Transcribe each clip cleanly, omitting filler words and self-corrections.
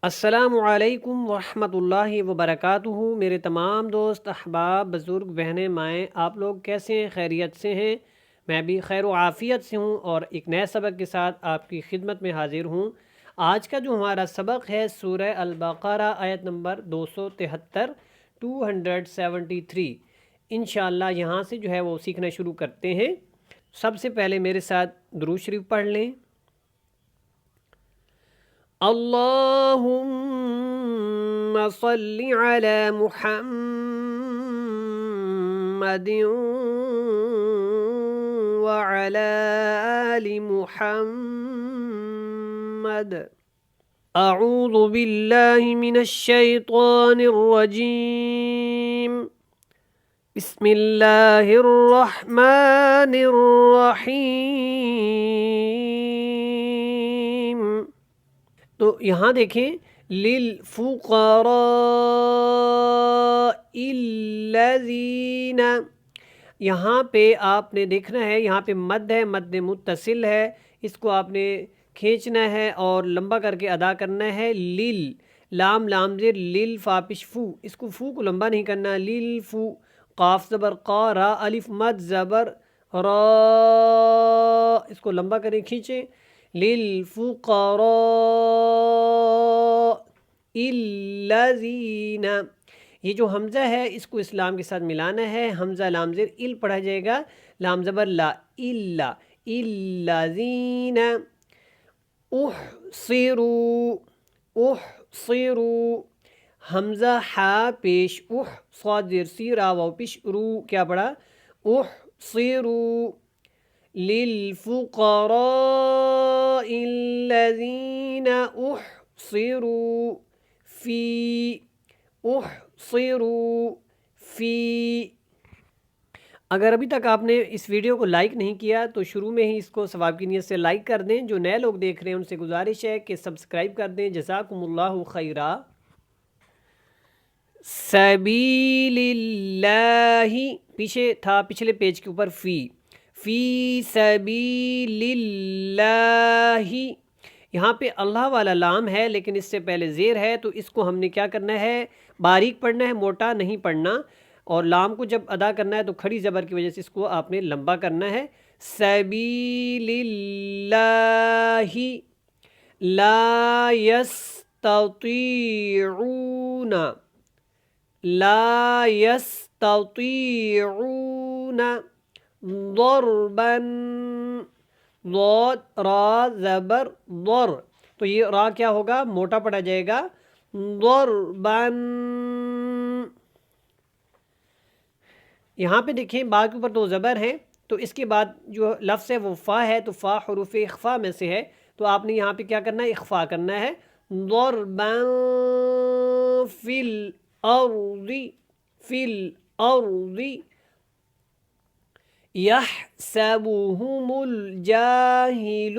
السلام علیکم ورحمۃ اللہ وبرکاتہ۔ میرے تمام دوست احباب، بزرگ، بہنیں، مائیں، آپ لوگ کیسے ہیں؟ خیریت سے ہیں؟ میں بھی خیر و عافیت سے ہوں اور ایک نئے سبق کے ساتھ آپ کی خدمت میں حاضر ہوں۔ آج کا جو ہمارا سبق ہے سورہ البقرہ آیت نمبر 273 273۔ انشاءاللہ یہاں سے جو ہے وہ سیکھنا شروع کرتے ہیں۔ سب سے پہلے میرے ساتھ درود شریف پڑھ لیں۔ اللهم صل على محمد وعلى آل محمد۔ أعوذ بالله من الشيطان الرجيم، بسم الله الرحمن الرحيم۔ تو یہاں دیکھیں للفقراء الذین، یہاں پہ آپ نے دیکھنا ہے، یہاں پہ مد ہے، مد متصل ہے، اس کو آپ نے کھینچنا ہے اور لمبا کر کے ادا کرنا ہے۔ لل، لام لام زیر، لل فا پیش فو، اس کو فو کو لمبا نہیں کرنا۔ لل فو، قاف زبر قا، را الف مد زبر را، اس کو لمبا کریں، کھینچیں۔ للفقراء الذین، یہ جو حمزہ ہے اس کو اسلام کے ساتھ ملانا ہے۔ حمزہ لام زیر ال پڑھا جائے گا، لام زبر لا، الا، الذین احصروا، احصروا، حمزہ ہا پیش اح، صاد زیر سی، را واو پیش رو، کیا پڑھا؟ احصروا۔ للفقراء الذین احصروا فی، احصروا فی۔ اگر ابھی تک آپ نے اس ویڈیو کو لائک نہیں کیا تو شروع میں ہی اس کو ثواب کی نیت سے لائک کر دیں۔ جو نئے لوگ دیکھ رہے ہیں ان سے گزارش ہے کہ سبسکرائب کر دیں۔ جزاکم اللہ خیرا۔ سبیل اللہ، پیچھے تھا پچھلے پیج کے اوپر فی، فی سبیل اللہ، یہاں پہ اللہ والا لام ہے لیکن اس سے پہلے زیر ہے، تو اس کو ہم نے کیا کرنا ہے؟ باریک پڑھنا ہے، موٹا نہیں پڑھنا، اور لام کو جب ادا کرنا ہے تو کھڑی زبر کی وجہ سے اس کو آپ نے لمبا کرنا ہے۔ سبیل اللہ لا یستطیعون، لا یستطیعون ضربا، ضاد را زبر ضر، تو یہ را کیا ہوگا؟ موٹا پڑھا جائے گا، ضربا۔ یہاں پہ دیکھیں با کے اوپر دو زبر ہیں، تو اس کے بعد جو لفظ ہے وہ فا ہے، تو فا حروف اخفا میں سے ہے، تو آپ نے یہاں پہ کیا کرنا ہے؟ اخفا کرنا ہے۔ ضربا فی الارض، فی الارض، یحسبہم الجاہل،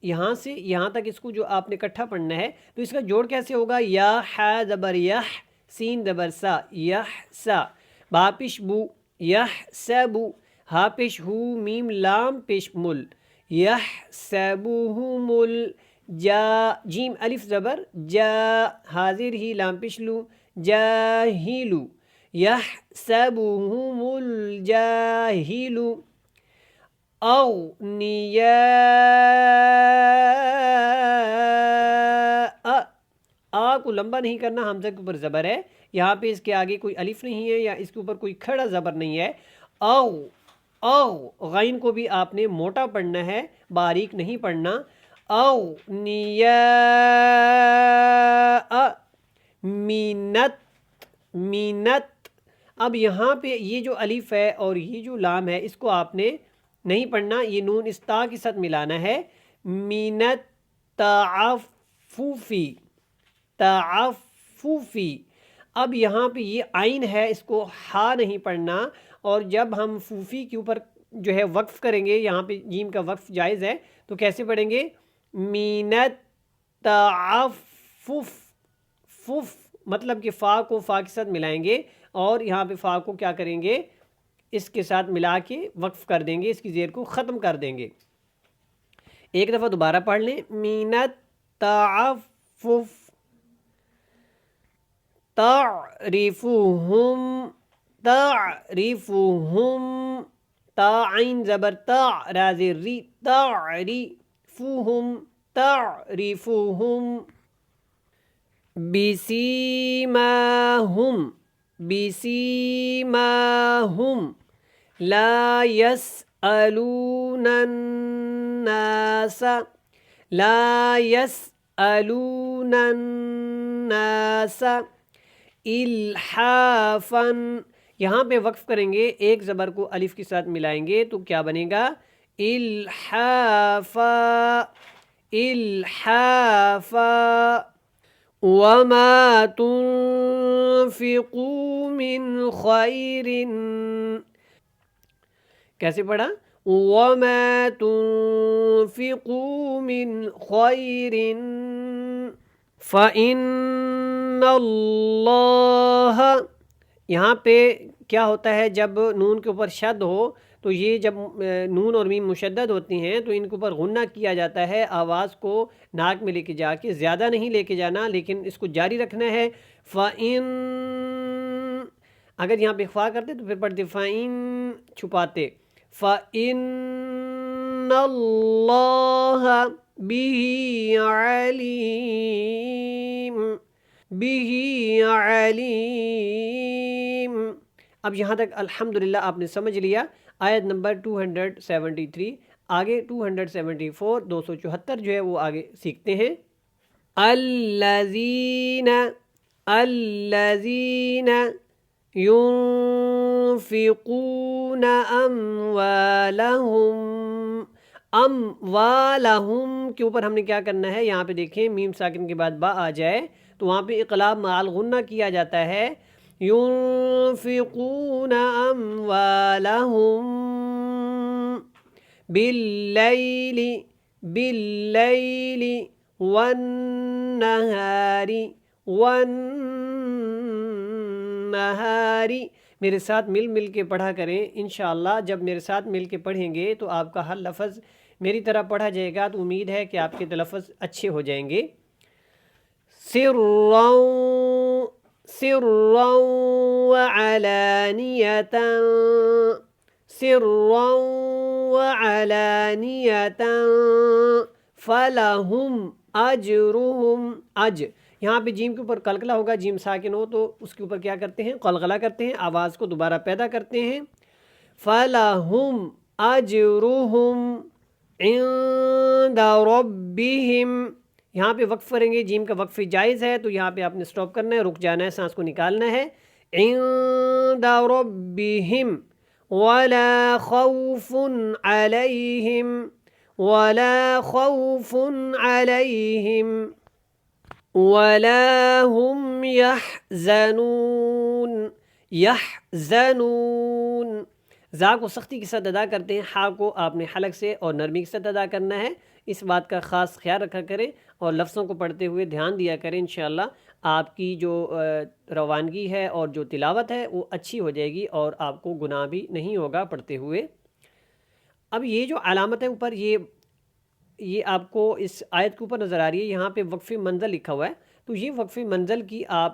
یہاں سے یہاں تک اس کو جو آپ نے اکٹھا پڑھنا ہے، تو اس کا جوڑ کیسے ہوگا؟ یا ح زبر یح، سین زبر سا، یحسا، با پیش بو، یحسبو، ہا پیش ہو، میم لام پیش مل، یحسبہم الجا، جیم الف زبر جا، حاضر ہی، لام پیش لو، جاہلو، یحسبہم الجاہل اغنیاء، آ کو لمبا نہیں کرنا، حمزہ کے اوپر زبر ہے، یہاں پہ اس کے آگے کوئی الف نہیں ہے یا اس کے اوپر کوئی کھڑا زبر نہیں ہے۔ او، او، غین کو بھی آپ نے موٹا پڑھنا ہے، باریک نہیں پڑھنا۔ اغنیاء مینت، مینت، اب یہاں پہ یہ جو الف ہے اور یہ جو لام ہے اس کو آپ نے نہیں پڑھنا، یہ نون اس تا کے ساتھ ملانا ہے۔ مینت تعففی، تعففی، اب یہاں پہ یہ عین ہے، اس کو ہا نہیں پڑھنا، اور جب ہم فوفی کے اوپر جو ہے وقف کریں گے، یہاں پہ جیم کا وقف جائز ہے، تو کیسے پڑھیں گے؟ مینت تعفف، فف، مطلب کہ فا کو فا کے ساتھ ملائیں گے اور یہاں پہ فا کو کیا کریں گے؟ اس کے ساتھ ملا کے وقف کر دیں گے، اس کی زیر کو ختم کر دیں گے۔ ایک دفعہ دوبارہ پڑھ لیں، مینت تعفف، تعرفهم تعرفهم تا عین زبر تا را زیر ری تعرفهم تعرفهم بسیماهم بسیماهم لا يسألون الناس لا يسألون الناس الحافا. یہاں پہ وقف کریں گے، ایک زبر کو الف کے ساتھ ملائیں گے تو کیا بنے گا؟ الحافا الحافا. وما تنفقوا من خیر، کیسے پڑھا؟ وما تنفقوا من خیر فإن اللہ. یہاں پہ کیا ہوتا ہے، جب نون کے اوپر شد ہو تو یہ جب نون اور میم مشدد ہوتی ہیں تو ان کے اوپر غنہ کیا جاتا ہے، آواز کو ناک میں لے کے جا کے، زیادہ نہیں لے کے جانا لیکن اس کو جاری رکھنا ہے. فَإِن، اگر یہاں پہ اخفا کرتے تو پھر پڑھتے فَإِن چھپاتے. فَإِنَّ اللَّهَ بِهِ عَلِيمٌ بِهِ عَلِيمٌ. اب یہاں تک الحمدللہ آپ نے سمجھ لیا. آیت نمبر 273، آگے 274 274 جو ہے وہ آگے سیکھتے ہیں. الذین ينفقون اموالہم کے اوپر ہم نے کیا کرنا ہے؟ یہاں پہ دیکھیں میم ساکن کے بعد با آ جائے تو وہاں پہ اقلاب مع الغنہ کیا جاتا ہے. ينفقون اموالہم باللیل والنہار. میرے ساتھ مل مل کے پڑھا کریں انشاءاللہ. جب میرے ساتھ مل کے پڑھیں گے تو آپ کا ہر لفظ میری طرح پڑھا جائے گا تو امید ہے کہ آپ کے تلفظ اچھے ہو جائیں گے. سرا وعلانیۃ سرا وعلانیۃ فلہم اجرہم. یہاں پہ جیم کے اوپر قلقلہ ہوگا، جیم ساکن ہو تو اس کے اوپر کیا کرتے ہیں؟ قلقلہ کرتے ہیں، آواز کو دوبارہ پیدا کرتے ہیں. فلہم اجرہم عند ربہم. یہاں پہ وقف کریں گے، جیم کا وقف جائز ہے تو یہاں پہ آپ نے سٹاپ کرنا ہے، رک جانا ہے، سانس کو نکالنا ہے. عند ربہم ولا خوف علیہم ولا خوف علیہم ولا هم يحزنون یحزنون. زا کو سختی کے ساتھ ادا کرتے ہیں، ہا کو آپ نے حلق سے اور نرمی کے ساتھ ادا کرنا ہے. اس بات کا خاص خیال رکھا کریں اور لفظوں کو پڑھتے ہوئے دھیان دیا کریں. انشاءاللہ آپ کی جو روانگی ہے اور جو تلاوت ہے وہ اچھی ہو جائے گی اور آپ کو گناہ بھی نہیں ہوگا پڑھتے ہوئے. اب یہ جو علامت ہے اوپر، یہ آپ کو اس آیت کے اوپر نظر آ رہی ہے، یہاں پہ وقف منزل لکھا ہوا ہے تو یہ وقف منزل کی آپ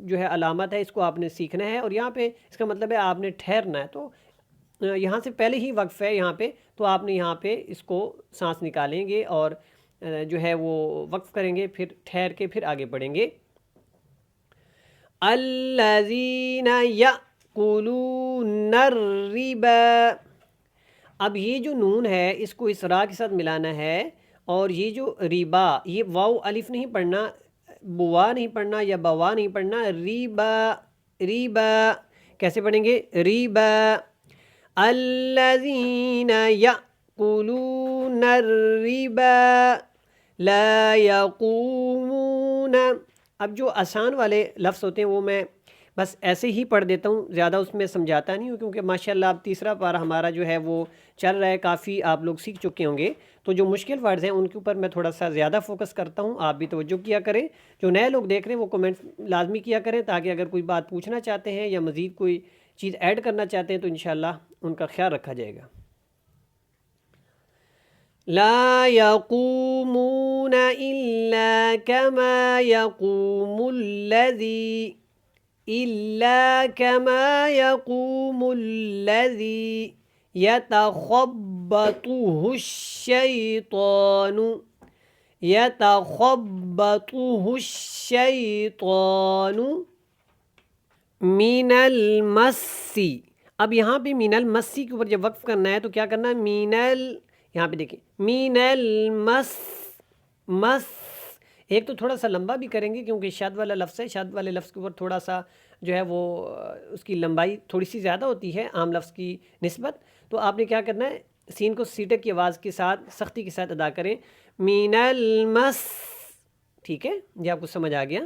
جو ہے علامت ہے، اس کو آپ نے سیکھنا ہے. اور یہاں پہ اس کا مطلب ہے آپ نے ٹھہرنا ہے، تو یہاں سے پہلے ہی وقف ہے یہاں پہ، تو آپ نے یہاں پہ اس کو سانس نکالیں گے اور جو ہے وہ وقف کریں گے، پھر ٹھہر کے پھر آگے بڑھیں گے. الذین یأکلون الربا. اب یہ جو نون ہے اس کو اس را کے ساتھ ملانا ہے، اور یہ جو ریبا، یہ واو الف نہیں پڑھنا، بوا نہیں پڑھنا یا بوا نہیں پڑھنا، ریبا ریبا. کیسے پڑھیں گے؟ ریبا. الذین یأکلون الربا لا یقومون. اب جو آسان والے لفظ ہوتے ہیں وہ میں بس ایسے ہی پڑھ دیتا ہوں، زیادہ اس میں سمجھاتا نہیں ہوں، کیونکہ ماشاءاللہ اب تیسرا پارہ ہمارا جو ہے وہ چل رہا ہے، کافی آپ لوگ سیکھ چکے ہوں گے. تو جو مشکل ورڈز ہیں ان کے اوپر میں تھوڑا سا زیادہ فوکس کرتا ہوں، آپ بھی توجہ کیا کریں. جو نئے لوگ دیکھ رہے ہیں وہ کومنٹس لازمی کیا کریں، تاکہ اگر کوئی بات پوچھنا چاہتے ہیں یا مزید کوئی چیز ایڈ کرنا چاہتے ہیں تو انشاءاللہ ان کا خیال رکھا جائے گا. لا يقومون إلا كما يقوم الذي يتخبطه الشيطان من المس. اب یہاں پہ مین المسی کے اوپر جب وقف کرنا ہے تو کیا کرنا ہے؟ یہاں پہ دیکھیں مین المس. ایک تو تھوڑا سا لمبا بھی کریں گے کیونکہ شاد والا لفظ ہے، شاد والے لفظ کے اوپر تھوڑا سا جو ہے وہ اس کی لمبائی تھوڑی سی زیادہ ہوتی ہے عام لفظ کی نسبت. تو آپ نے کیا کرنا ہے؟ سین کو سیٹک کی آواز کے ساتھ سختی کے ساتھ ادا کریں، مین المس. ٹھیک ہے، یہ آپ کو سمجھ آ گیا.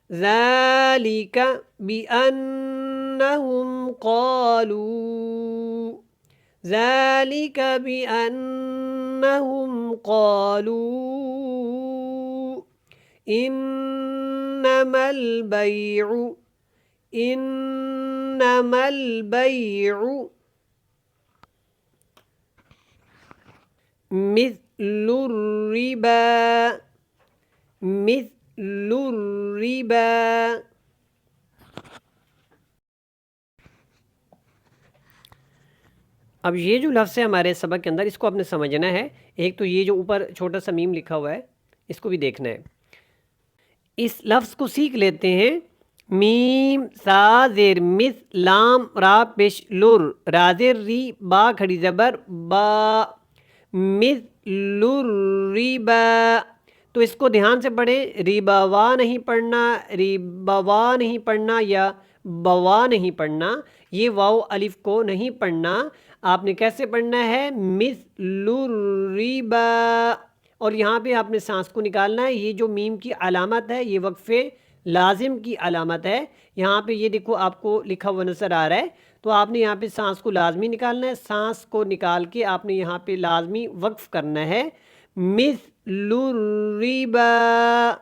ذَلِكَ بِأَنَّهُمْ قَالُوا إِنَّمَا الْبَيْعُ مثل الربا. اب یہ جو لفظ ہے ہمارے سبق کے اندر، اس کو آپ نے سمجھنا ہے. ایک تو یہ جو اوپر چھوٹا سا میم لکھا ہوا ہے اس کو بھی دیکھنا ہے. اس لفظ کو سیکھ لیتے ہیں. میم سا زیر مس لام را پیش لر را زیر ری با کھڑی زبر با مثل الربا. تو اس کو دھیان سے پڑھیں، ریبوا نہیں پڑھنا، ریبوا نہیں پڑھنا یا بوا نہیں پڑھنا، یہ واو الف کو نہیں پڑھنا. آپ نے کیسے پڑھنا ہے؟ مثل الربا. اور یہاں پہ آپ نے سانس کو نکالنا ہے. یہ جو میم کی علامت ہے یہ وقفے لازم کی علامت ہے. یہاں پہ یہ دیکھو آپ کو لکھا ہوا نظر آ رہا ہے، تو آپ نے یہاں پہ سانس کو لازمی نکالنا ہے. سانس کو نکال کے آپ نے یہاں پہ لازمی وقف کرنا ہے، مثل الربا.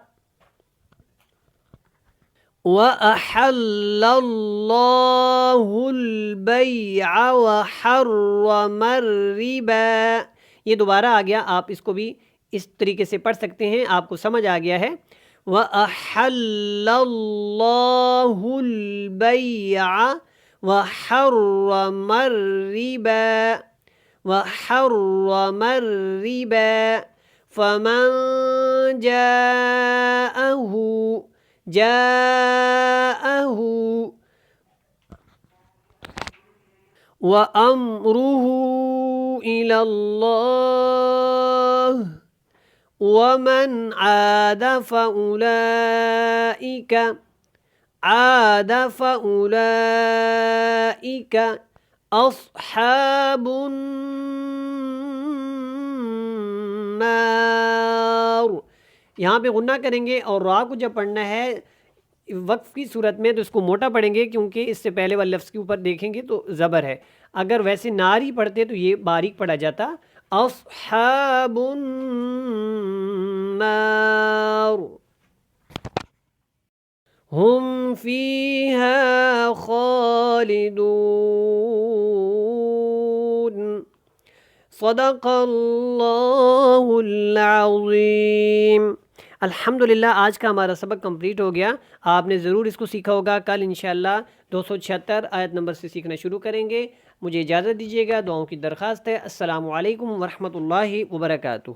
وَأَحَلَّ اللَّهُ الْبَيْعَ وَحَرَّمَ الرِّبَا. یہ دوبارہ آ گیا، آپ اس کو بھی اس طریقے سے پڑھ سکتے ہیں، آپ کو سمجھ آ گیا ہے. وَأَحَلَّ اللَّهُ الْبَيْعَ وَحَرَّمَ الرِّبَا فَمَنْ جَاءَهُ وَأَمْرُهُ إِلَى اللَّهِ وَمَنْ عَادَ فَأُولَئِكَ أَصْحَابُ النَّارِ. یہاں پہ غنہ کریں گے اور را کو جب پڑھنا ہے وقف کی صورت میں تو اس کو موٹا پڑھیں گے کیونکہ اس سے پہلے والے لفظ کے اوپر دیکھیں گے تو زبر ہے. اگر ویسے ناری پڑھتے تو یہ باریک پڑھا جاتا، اصحاب النار ہم فیہا خالدون. صدق اللہ العظیم. الحمدللہ آج کا ہمارا سبق کمپلیٹ ہو گیا. آپ نے ضرور اس کو سیکھا ہوگا. کل انشاءاللہ 276 آیت نمبر سے سیکھنا شروع کریں گے. مجھے اجازت دیجیے گا، دعاؤں کی درخواست ہے. السلام علیکم ورحمۃ اللہ وبرکاتہ.